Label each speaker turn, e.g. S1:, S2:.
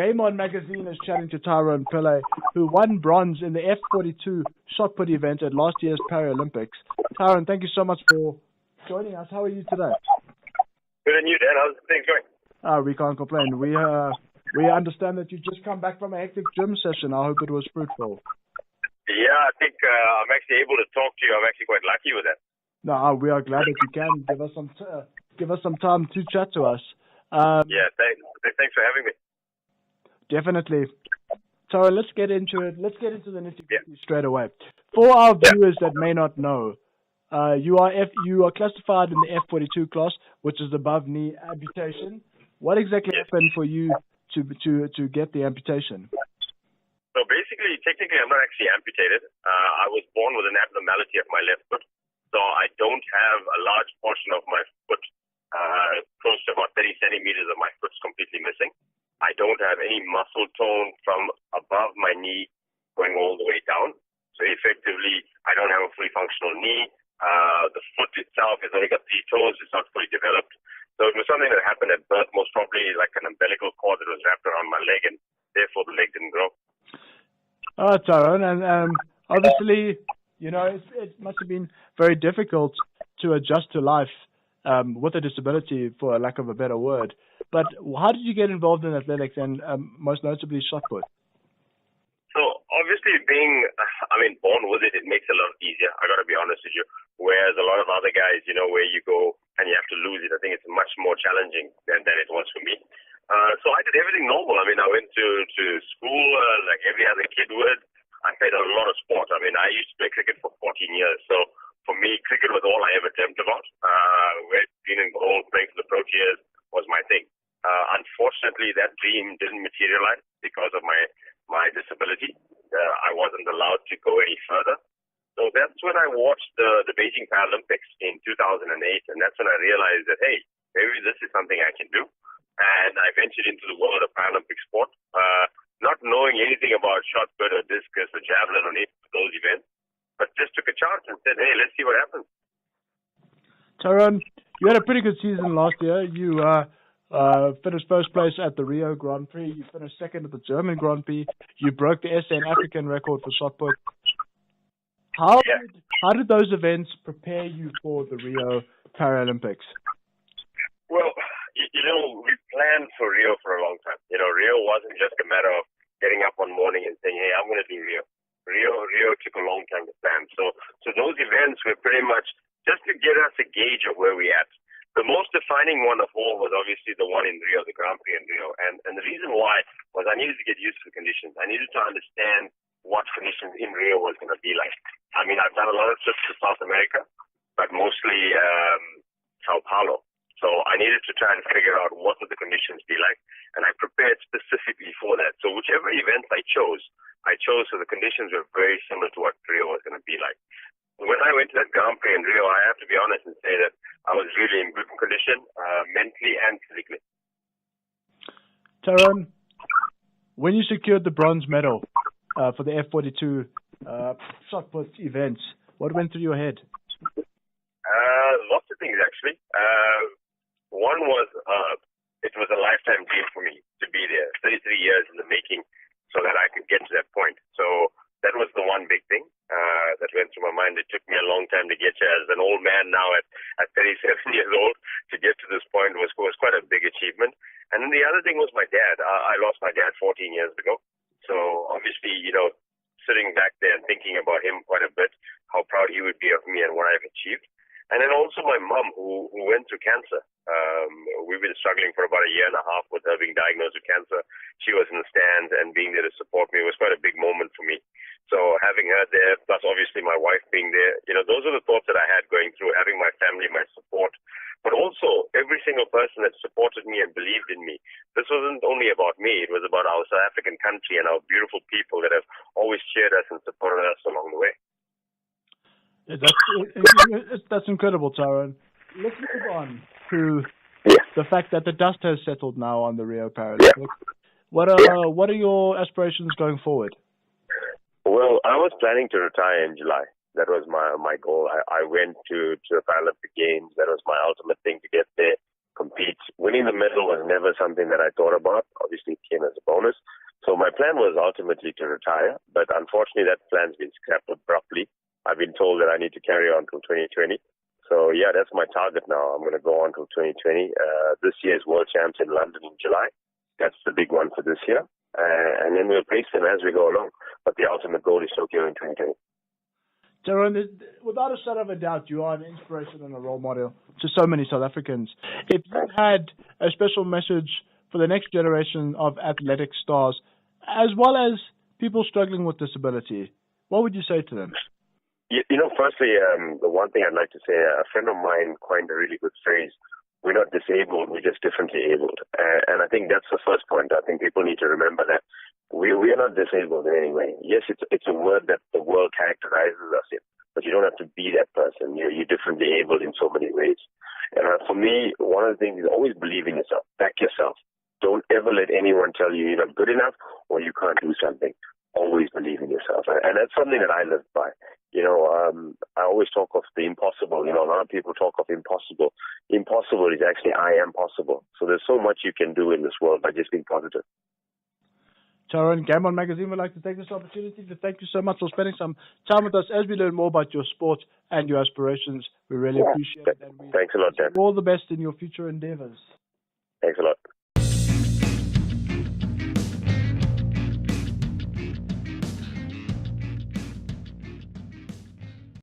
S1: Game On magazine is chatting to Tyrone Pillay, who won bronze in the F42 shot put event at last year's Paralympics. Tyrone, thank you so much for joining us. How are you today?
S2: Good, and you, Dan? How's things going?
S1: We can't complain. We understand that you just come back from a hectic gym session. I hope it was fruitful.
S2: Yeah, I think I'm actually able to talk to you. I'm actually quite lucky with that.
S1: No, we are glad that you can give us some time to chat to us.
S2: Yeah, thanks for having me.
S1: Definitely. So let's get into it. Let's get into the nitty-gritty straight away. For our viewers that may not know, you are classified in the F42 class, which is above knee amputation. What exactly happened for you to get the amputation?
S2: So basically, technically, I'm not actually amputated. I was born with an abnormality of my left foot. So I don't have a large portion of my foot, close to about 30 centimeters of my foot is completely missing. I don't have any muscle tone from above my knee going all the way down. So effectively, I don't have a fully functional knee. The foot itself has only got 3 toes. It's not fully developed. So it was something that happened at birth, most probably like an umbilical cord that was wrapped around my leg, and therefore the leg didn't grow.
S1: Tyrone, and obviously, you know, it must have been very difficult to adjust to life with a disability, for lack of a better word. But how did you get involved in athletics and most notably shot put?
S2: So obviously born with it, it makes it a lot easier. I got to be honest with you. Whereas a lot of other guys, you know, where you go and you have to lose it, I think it's much more challenging than it was for me. So I did everything normal. I mean, I went to school like every other kid would. I played a lot of sport. I mean, I used to play cricket for 14 years. So for me, cricket was all I ever dreamt about. Being in goal, playing for the Proteas was my thing. Unfortunately, that dream didn't materialize because of my disability. I wasn't allowed to go any further. So that's when I watched the Beijing Paralympics in 2008, and that's when I realized that, hey, maybe this is something I can do. And I ventured into the world of Paralympic sport, not knowing anything about shot put or discus or javelin or any of those events, but just took a chance and said, hey, let's see what happens.
S1: Tyrone, you had a pretty good season last year. You finished first place at the Rio Grand Prix. You finished second at the German Grand Prix. You broke the SA and African record for shot put. How did those events prepare you for the Rio Paralympics?
S2: Well, you know, we planned for Rio for a long time. You know, Rio wasn't just a matter of getting up one morning and saying, hey, I'm going to do Rio. Rio took a long time to plan. So those events were pretty much just to get us a gauge of where we're at. The most defining one of all was obviously the one in Rio, the Grand Prix in Rio. And the reason why was I needed to get used to the conditions. I needed to understand what conditions in Rio was going to be like. I mean, I've done a lot of trips to South America, but mostly Sao Paulo. So I needed to try and figure out what would the conditions be like. And I prepared specifically for that. So whichever event I chose so the conditions were very similar to what Rio was going to be like. When I went to that Grand Prix in Rio, I have to be honest and say that I was really in good condition, mentally and physically.
S1: Tyrone, when you secured the bronze medal for the F42 shot put events, what went through your head?
S2: Lots of things, actually. One was, it was a lifetime dream for me to be there, 33 years in the making, so that I could get to that point. So that was the one big thing that went through my mind. It took me a long time to get here. As an old man now at 37 years old, to get to this point was quite a big achievement. And then the other thing was my dad. I lost my dad 14 years ago. So obviously, you know, sitting back there and thinking about him quite a bit, how proud he would be of me and what I've achieved. And then also my mom, who went through cancer. We've been struggling for about a year and a half with her being diagnosed with cancer. She was in the stands, and being there to support me was quite a big moment for me. So having her there, plus obviously my wife being there, you know, those are the thoughts that I had going through, having my family, my support, but also every single person that supported me and believed in me. This wasn't only about me. It was about our South African country and our beautiful people that have always cheered us and supported us along the way.
S1: That's incredible, Tyrone. Let's move on to the fact that the dust has settled now on the Rio Paralympics. What are your aspirations going forward?
S2: Well, I was planning to retire in July. That was my goal. I went to the Paralympic Games. That was my ultimate thing, to get there. compete. Winning the medal was never something that I thought about. Obviously, it came as a bonus. So my plan was ultimately to retire, but unfortunately that plan's been scrapped abruptly. I've been told that I need to carry on till 2020. So yeah, that's my target now. I'm going to go on till 2020. This year's World Champs in London in July. That's the big one for this year. And then we'll pace them as we go along. But the ultimate goal is Tokyo in 2020.
S1: Tyrone, without a shadow of a doubt, you are an inspiration and a role model to so many South Africans. If you had a special message for the next generation of athletic stars, as well as people struggling with disability, what would you say to them?
S2: Firstly, the one thing I'd like to say, a friend of mine coined a really good phrase: we're not disabled, we're just differently abled. And I think that's the first point. I think people need to remember that we are not disabled in any way. Yes, it's a word that the world characterizes us in, but you don't have to be that person. You're differently abled in so many ways. And for me, one of the things is always believe in yourself, back yourself. Don't ever let anyone tell you you're not good enough or you can't do something. Always believe in yourself. And that's something that I live by. I always talk of the impossible. A lot of people talk of impossible. Impossible is actually I am possible. So there's so much you can do in this world by just being positive.
S1: Tyrone, Game On Magazine would like to take this opportunity to thank you so much for spending some time with us as we learn more about your sport and your aspirations. We really appreciate it. And
S2: Thanks a lot, Dan.
S1: all the best in your future endeavors.
S2: Thanks a lot.